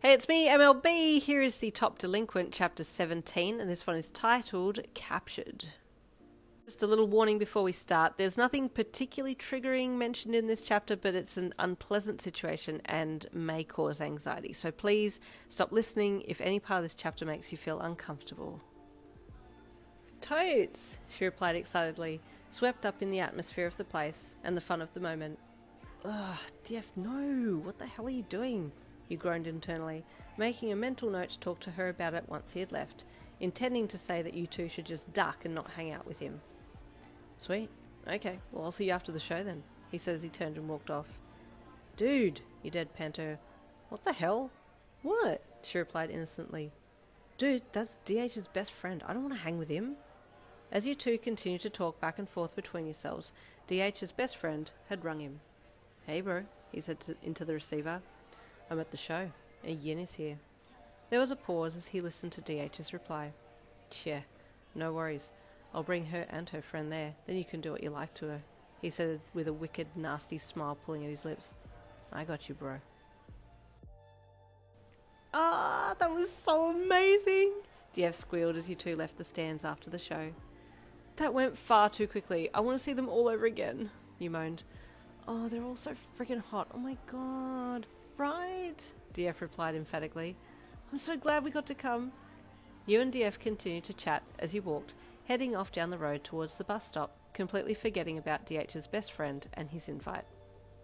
Hey, it's me, MLB. Here is the top delinquent, chapter 17, and this one is titled Captured. Just a little warning before we start. There's nothing particularly triggering mentioned in this chapter, but it's an unpleasant situation and may cause anxiety. So please stop listening if any part of this chapter makes you feel uncomfortable. Totes, she replied excitedly, swept up in the atmosphere of the place and the fun of the moment. Ugh, Jeff, no, what the hell are you doing? He groaned internally, making a mental note to talk to her about it once he had left, intending to say that you two should just duck and not hang out with him. Sweet. Okay, well I'll see you after the show then, he said as he turned and walked off. Dude, he deadpanned her. What the hell? What? She replied innocently. Dude, that's DH's best friend. I don't want to hang with him. As you two continued to talk back and forth between yourselves, DH's best friend had rung him. Hey bro, he said into the receiver. I'm at the show. A yin is here. There was a pause as he listened to DH's reply. Yeah, no worries. I'll bring her and her friend there, then you can do what you like to her, he said with a wicked, nasty smile pulling at his lips. I got you, bro. Ah, that was so amazing! DF squealed as you two left the stands after the show. That went far too quickly. I want to see them all over again, you moaned. Oh, they're all so freaking hot. Oh my god. Right, DF replied emphatically. I'm so glad we got to come. You and DF continued to chat as you walked, heading off down the road towards the bus stop, completely forgetting about DH's best friend and his invite.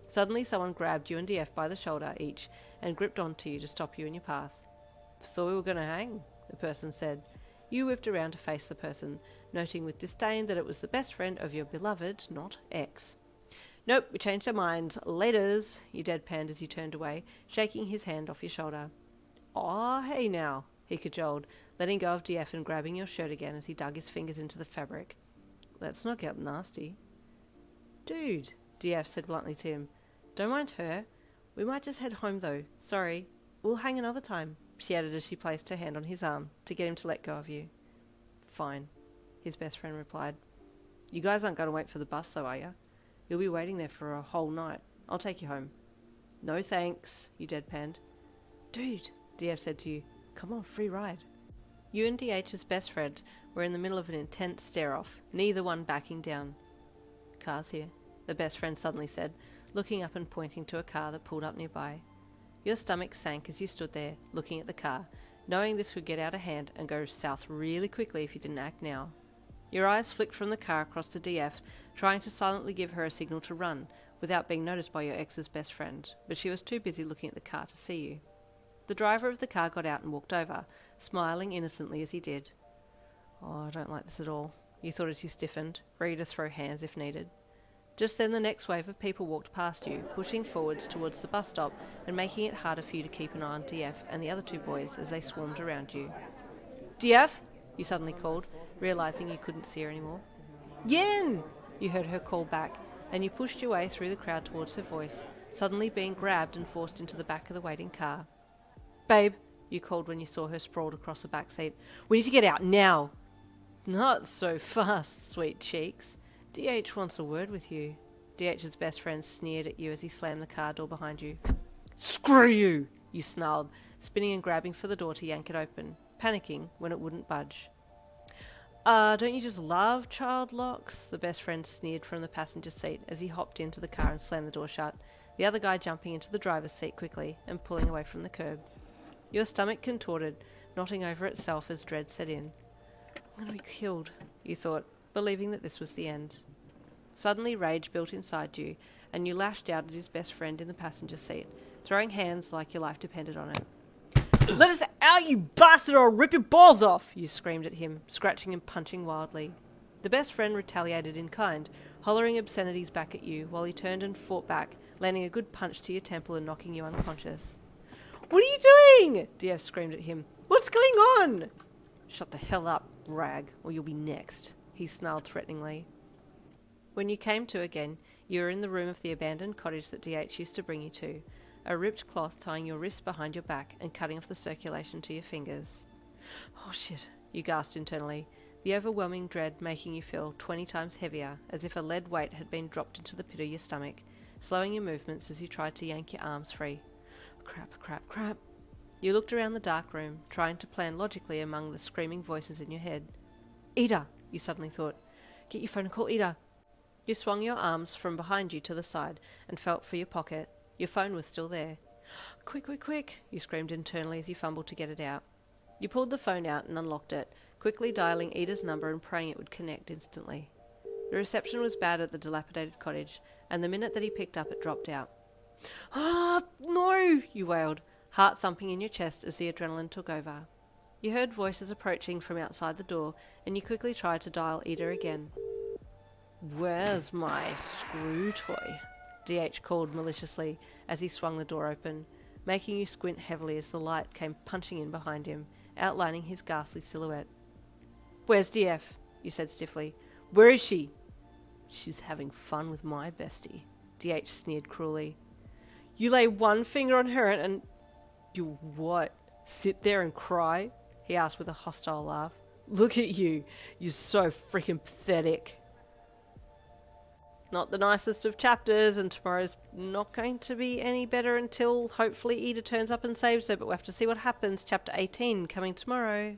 Suddenly someone grabbed you and DF by the shoulder each and gripped onto you to stop you in your path. Thought we were going to hang, the person said. You whipped around to face the person, noting with disdain that it was the best friend of your beloved, not ex. Nope, we changed our minds. Laters, you deadpanned as you turned away, shaking his hand off your shoulder. Aw, hey now, he cajoled, letting go of DF and grabbing your shirt again as he dug his fingers into the fabric. Let's not get nasty. Dude, DF said bluntly to him. Don't mind her. We might just head home though. Sorry. We'll hang another time, she added as she placed her hand on his arm to get him to let go of you. Fine, his best friend replied. You guys aren't going to wait for the bus though, are you? You'll be waiting there for a whole night. I'll take you home. No thanks, you deadpanned. Dude, DF said to you, come on, free ride. You and DH's best friend were in the middle of an intense stare-off, neither one backing down. Car's here, the best friend suddenly said, looking up and pointing to a car that pulled up nearby. Your stomach sank as you stood there, looking at the car, knowing this would get out of hand and go south really quickly if you didn't act now. Your eyes flicked from the car across to DF, trying to silently give her a signal to run, without being noticed by your ex's best friend, but she was too busy looking at the car to see you. The driver of the car got out and walked over, smiling innocently as he did. Oh, I don't like this at all, you thought as you stiffened, ready to throw hands if needed. Just then the next wave of people walked past you, pushing forwards towards the bus stop and making it harder for you to keep an eye on DF and the other two boys as they swarmed around you. DF? You suddenly called, realising you couldn't see her anymore. Yen! You heard her call back, and you pushed your way through the crowd towards her voice, suddenly being grabbed and forced into the back of the waiting car. Babe, you called when you saw her sprawled across the back seat. We need to get out now! Not so fast, sweet cheeks. DH wants a word with you. DH's best friend sneered at you as he slammed the car door behind you. Screw you! You snarled, spinning and grabbing for the door to yank it open, panicking when it wouldn't budge. Don't you just love child locks? The best friend sneered from the passenger seat as he hopped into the car and slammed the door shut, the other guy jumping into the driver's seat quickly and pulling away from the curb. Your stomach contorted, knotting over itself as dread set in. I'm going to be killed, you thought, believing that this was the end. Suddenly rage built inside you, and you lashed out at his best friend in the passenger seat, throwing hands like your life depended on it. Let us out, you bastard, or I'll rip your balls off, you screamed at him, scratching and punching wildly. The best friend retaliated in kind, hollering obscenities back at you while he turned and fought back, landing a good punch to your temple and knocking you unconscious. What are you doing? DF screamed at him. What's going on? Shut the hell up, rag, or you'll be next, he snarled threateningly. When you came to again, you were in the room of the abandoned cottage that DH used to bring you to, a ripped cloth tying your wrists behind your back and cutting off the circulation to your fingers. Oh shit, you gasped internally, the overwhelming dread making you feel 20 times heavier, as if a lead weight had been dropped into the pit of your stomach, slowing your movements as you tried to yank your arms free. Crap. You looked around the dark room, trying to plan logically among the screaming voices in your head. Iida, you suddenly thought. Get your phone and call Iida. You swung your arms from behind you to the side and felt for your pocket. Your phone was still there. Quick, quick, quick, you screamed internally as you fumbled to get it out. You pulled the phone out and unlocked it, quickly dialing Iida's number and praying it would connect instantly. The reception was bad at the dilapidated cottage, and the minute that he picked up it dropped out. Ah, no, you wailed, heart thumping in your chest as the adrenaline took over. You heard voices approaching from outside the door, and you quickly tried to dial Iida again. Where's my screw toy? DH called maliciously as he swung the door open, making you squint heavily as the light came punching in behind him, outlining his ghastly silhouette. Where's DF? You said stiffly. Where is she? She's having fun with my bestie, DH sneered cruelly. You lay one finger on her and... You what? Sit there and cry? He asked with a hostile laugh. Look at you. You're so freaking pathetic. Not the nicest of chapters, and tomorrow's not going to be any better until hopefully Iida turns up and saves her, but we'll have to see what happens. Chapter 18 coming tomorrow.